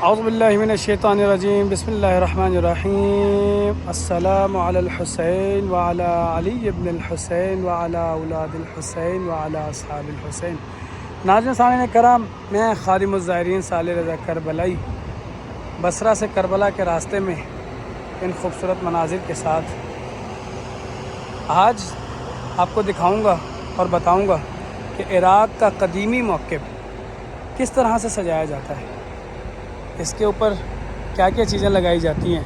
اعوذ باللہ من الشیطان الرجیم بسم اللہ الرحمن الرحیم السلام علی الحسین وعلی علی ابن الحسین وعلی اولاد الحسین وعلی اصحاب الحسین۔ ناظرین سامعین کرام، میں خادم الزائرین صالح رضا کربلائی بصرہ سے کربلا کے راستے میں ان خوبصورت مناظر کے ساتھ آج آپ کو دکھاؤں گا اور بتاؤں گا کہ عراق کا قدیمی موقف کس طرح سے سجایا جاتا ہے، اس کے اوپر کیا کیا چیزیں لگائی جاتی ہیں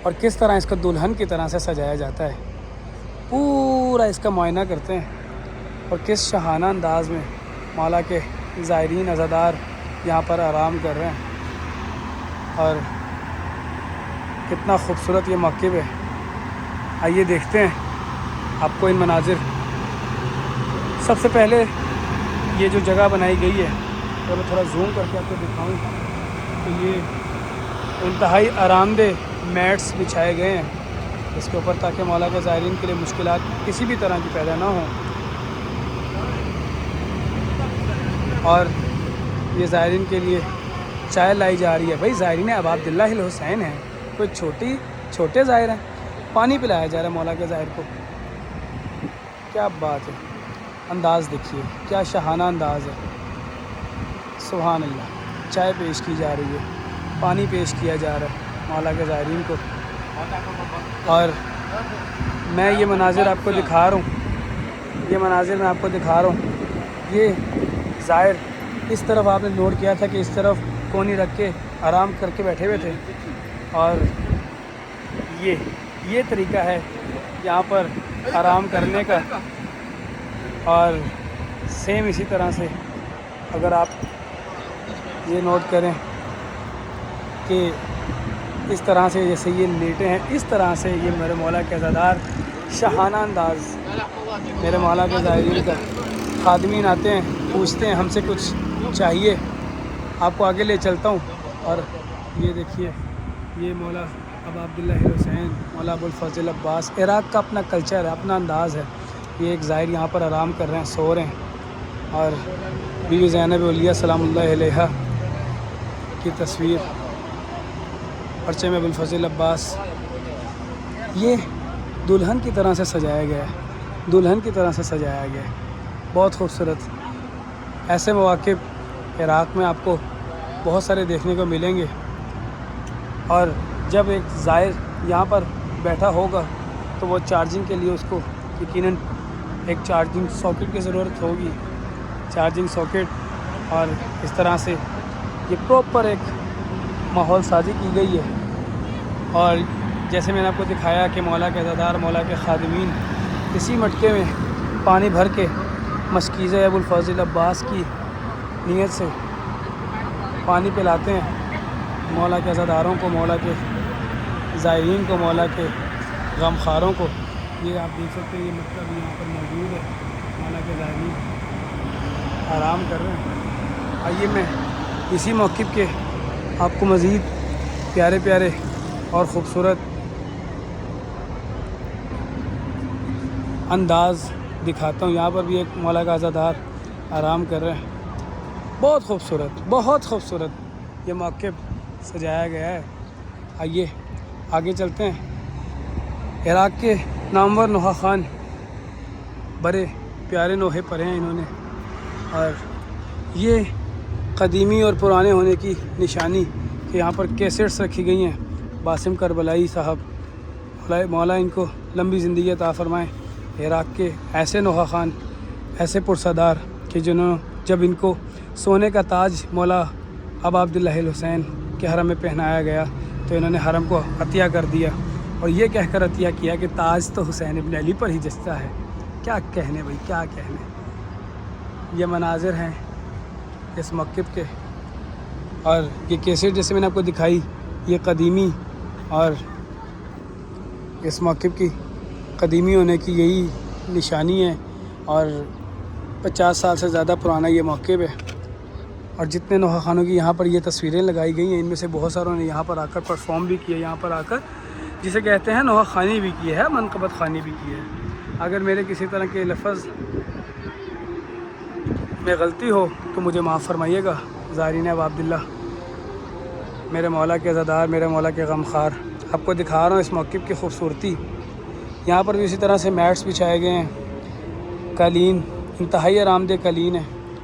اور کس طرح اس کو دلہن کی طرح سے سجایا جاتا ہے، پورا اس کا معائنہ کرتے ہیں اور کس شاہانہ انداز میں مولا کے زائرین عزادار یہاں پر آرام کر رہے ہیں اور کتنا خوبصورت یہ موقف ہے۔ آئیے دیکھتے ہیں آپ کو ان مناظر۔ سب سے پہلے یہ جو جگہ بنائی گئی ہے وہ میں تھوڑا زوم کر کے آپ کو دکھاؤں کہ یہ انتہائی آرام دہ میٹس بچھائے گئے ہیں اس کے اوپر، تاکہ مولا کے زائرین کے لیے مشکلات کسی بھی طرح کی پیدا نہ ہوں۔ اور یہ زائرین کے لیے چائے لائی جا رہی ہے۔ بھائی زائرین اب عبداللہ الحسین ہیں، کوئی چھوٹے زائر ہیں، پانی پلایا جا رہا ہے مولا کے زائر کو۔ کیا بات ہے، انداز دیکھیے کیا شاہانہ انداز ہے، سبحان اللہ۔ چائے پیش کی جا رہی ہے، پانی پیش کیا جا رہا ہے مولا کے زائرین کو، اور میں یہ مناظر آپ کو دکھا رہا ہوں، یہ زائر اس طرف آپ نے نوٹ کیا تھا کہ اس طرف کونی رکھ کے آرام کر کے بیٹھے ہوئے تھے، اور یہ طریقہ ہے یہاں پر آرام کرنے کا۔ اور سیم اسی طرح سے اگر آپ یہ نوٹ کریں کہ اس طرح سے جیسے یہ لیٹے ہیں، اس طرح سے یہ میرے مولا کے عزادار شاہانہ انداز میرے مولا کے زائرین کا۔ خادمین آتے ہیں، پوچھتے ہیں ہم سے کچھ چاہیے، آپ کو آگے لے چلتا ہوں۔ اور یہ دیکھیے یہ مولا اب عبداللہ الحسین، مولا ابو الفضل عباس، عراق کا اپنا کلچر ہے، اپنا انداز ہے۔ یہ ایک زائر یہاں پر آرام کر رہے ہیں، سو رہے ہیں، اور بیوی زینب علیہ سلام اللہ علیہا کی تصویر، پرچم ابو الفضل عباس۔ یہ دلہن کی طرح سے سجایا گیا ہے، دلہن کی طرح سے سجایا گیا ہے، بہت خوبصورت۔ ایسے مواقع عراق میں آپ کو بہت سارے دیکھنے کو ملیں گے، اور جب ایک زائر یہاں پر بیٹھا ہوگا تو وہ چارجنگ کے لیے اس کو یقیناً ایک چارجنگ ساکٹ کی ضرورت ہوگی، چارجنگ ساکٹ۔ اور اس طرح سے یہ پراپر ایک ماحول سازی کی گئی ہے۔ اور جیسے میں نے آپ کو دکھایا کہ مولا کے عزادار، مولا کے خادمین اسی مٹکے میں پانی بھر کے مشکیزہ ابو الفضل عباس کی نیت سے پانی پلاتے ہیں مولا کے عزاداروں کو، مولا کے زائرین کو، مولا کے غمخواروں کو۔ یہ آپ دیکھ سکتے ہیں، یہ مٹکا بھی یہاں پر موجود ہے، مولا کے زائرین آرام کر رہے ہیں۔ آئیے میں اسی موقف کے آپ کو مزید پیارے پیارے اور خوبصورت انداز دکھاتا ہوں۔ یہاں پر بھی ایک مولا کا عزادار آرام کر رہے ہیں، بہت خوبصورت، بہت خوبصورت یہ موقف سجایا گیا ہے۔ آئیے آگے چلتے ہیں۔ عراق کے نامور نوحہ خان بڑے پیارے نوحے پڑھے ہیں انہوں نے، اور یہ قدیمی اور پرانے ہونے کی نشانی کہ یہاں پر کیسٹس رکھی گئی ہیں۔ باسم کربلائی صاحب، مولا ان کو لمبی زندگی عطا فرمائیں۔ عراق کے ایسے نوحہ خان، ایسے پرسادار کہ جنہوں جب ان کو سونے کا تاج مولا اب عبداللہ الحسین کے حرم میں پہنایا گیا تو انہوں نے حرم کو عطیہ کر دیا، اور یہ کہہ کر عطیہ کیا کہ تاج تو حسین ابن علی پر ہی جچتا ہے۔ کیا کہنے بھائی، کیا کہنے۔ یہ مناظر ہیں اس موقف کے، اور یہ کیسٹ جیسے میں نے آپ کو دکھائی یہ قدیمی، اور اس موقف کی قدیمی ہونے کی یہی نشانی ہے، اور 50 سال سے زیادہ پرانا یہ موقف ہے۔ اور جتنے نوحہ خانوں کی یہاں پر یہ تصویریں لگائی گئی ہیں، ان میں سے بہت ساروں نے یہاں پر آ کر پرفارم بھی کیا، یہاں پر آ کر جسے کہتے ہیں نوحہ خانی بھی کی ہے، منقبت خانی بھی کی ہے۔ اگر میرے کسی طرح کے لفظ میں غلطی ہو تو مجھے معاف فرمائیے گا۔ زائرین اب عبداللہ میرے مولا کے عزادار، میرے مولا کے غمخوار، آپ کو دکھا رہا ہوں اس موقف کی خوبصورتی۔ یہاں پر بھی اسی طرح سے میٹس بچھائے گئے ہیں، قالین انتہائی آرام دہ قالین ہے۔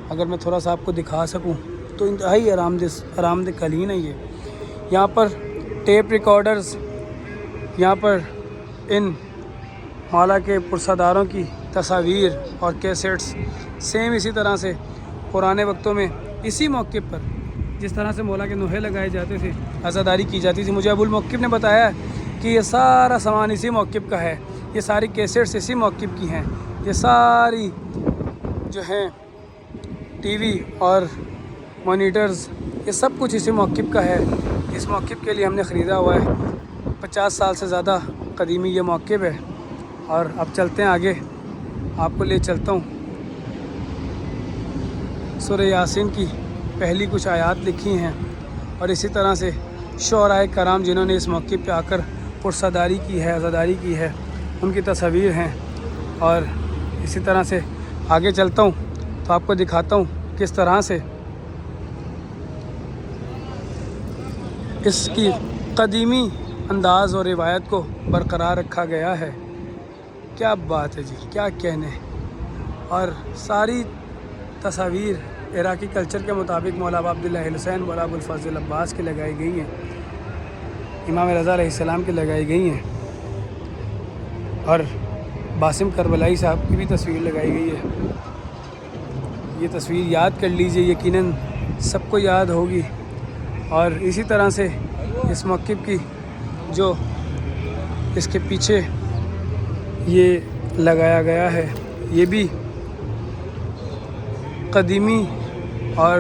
اگر میں تھوڑا سا آپ کو دکھا سکوں تو انتہائی آرام دہ قالین ہے یہ۔ یہاں پر ٹیپ ریکارڈرز، یہاں پر ان مولا کے پرساداروں کی تصاویر اور کیسٹس سیم اسی طرح سے پرانے وقتوں میں اسی موقع پر جس طرح سے مولا کے نوحے لگائے جاتے تھے، عزاداری کی جاتی تھی۔ مجھے ابو الموقف نے بتایا کہ یہ سارا سامان اسی موقف کا ہے، یہ ساری کیسٹس اسی موقف کی ہیں، یہ ساری جو ہیں ٹی وی اور مانیٹرز یہ سب کچھ اسی موقف کا ہے۔ اس موقف کے لیے ہم نے خریدا ہوا ہے، 50 سال سے زیادہ قدیمی یہ موقف ہے۔ اور اب چلتے ہیں آگے، آپ کو لے چلتا ہوں۔ سورہ یاسین کی پہلی کچھ آیات لکھی ہیں اور اسی طرح سے شعراء کرام جنہوں نے اس موقع پہ آ کر پرساداری کی ہے، عزاداری کی ہے، ان کی تصاویر ہیں۔ اور اسی طرح سے آگے چلتا ہوں تو آپ کو دکھاتا ہوں کس طرح سے اس کی قدیمی انداز اور روایت کو برقرار رکھا گیا ہے۔ کیا بات ہے جی، کیا کہنے۔ اور ساری تصاویر عراقی کلچر کے مطابق مولا ابا عبداللہ حسین، مولا ابو الفضل عباس کی لگائی گئی ہیں، امام رضا علیہ السلام کی لگائی گئی ہیں، اور باسم کربلائی صاحب کی بھی تصویر لگائی گئی ہے۔ یہ تصویر یاد کر لیجئے، یقیناً سب کو یاد ہوگی۔ اور اسی طرح سے اس موقف کی جو اس کے پیچھے یہ لگایا گیا ہے، یہ بھی قدیمی اور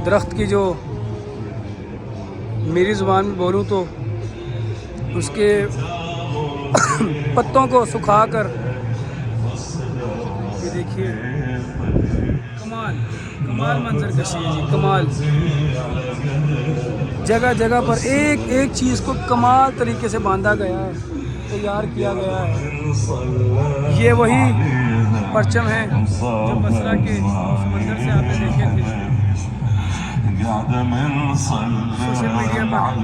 درخت کی جو میری زبان میں بولوں تو اس کے پتوں کو سکھا کر، یہ دیکھیے کمال منظر کشی ہے جی، کمال۔ جگہ جگہ پر ایک ایک چیز کو کمال طریقے سے باندھا گیا ہے، تیار کیا گیا ہے۔ یہ وہی پرچم ہے جو بصرہ کے سمندر سے آپ نے دیکھے تھے سوشل میڈیا پر،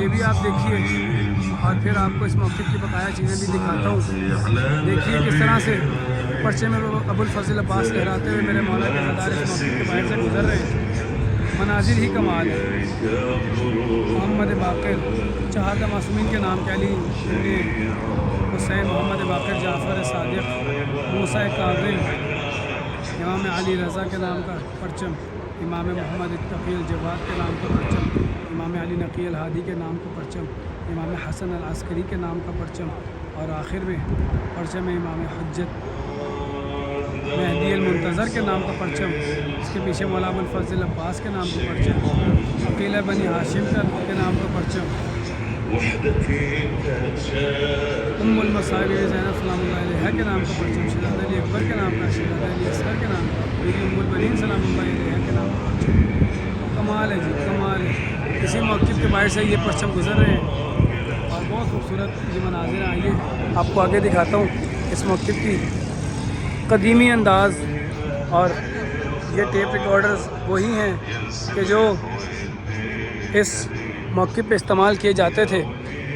یہ بھی آپ دیکھیے۔ اور پھر آپ کو اس موقع کی بقایا چیزیں بھی دکھاتا ہوں۔ دیکھیے کس طرح سے پرچم میں ابو الفضل عباس لہراتے ہوئے میرے مولا کے عزادار اس موقع کے باہر سے گزر رہے ہیں۔ مناظر ہی کمال ہے۔ محمد باقر چہارہ معصومین کے نام کے علی حسین، محمد باقر، جعفر صادق، موسیٰ کاظم، امام علی رضا کے نام کا پرچم، امام محمد اتقی الجواد کے نام کا پرچم، امام علی نقی الہادی کے نام کا پرچم، امام حسن العسکری کے نام کا پرچم، اور آخر میں پرچم امام حجت مہدی المنتظر کے نام کا پرچم۔ اس کے پیچھے مولا ابو الفضل عباس کے نام کا پرچم، عقیلہ بنی ہاشم کے نام کا پرچم، ام المصائب زینب سلام اللہ علیہ کے نام کا پرچم، شہزاد علی اکبر کے نام کا، شہزاد علی اصغر کے نام کا، بیوی ام البنین سلام اللہ علیہ کے نام کا پرچم۔ کمال ہے جی، کمال ہے۔ اسی موقف کے باہر سے یہ پرچم گزر رہے ہیں اور بہت خوبصورت یہ مناظر ہیں۔ آئیے آپ کو آگے دکھاتا ہوں اس موقف کی قدیمی انداز۔ اور یہ ٹیپ ریکارڈرز وہی ہیں کہ جو اس موقع پہ استعمال کیے جاتے تھے۔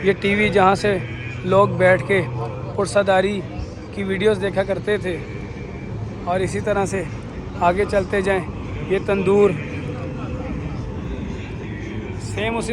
یہ ٹی وی جہاں سے لوگ بیٹھ کے پرساداری کی ویڈیوز دیکھا کرتے تھے۔ اور اسی طرح سے آگے چلتے جائیں، یہ تندور سیم اسی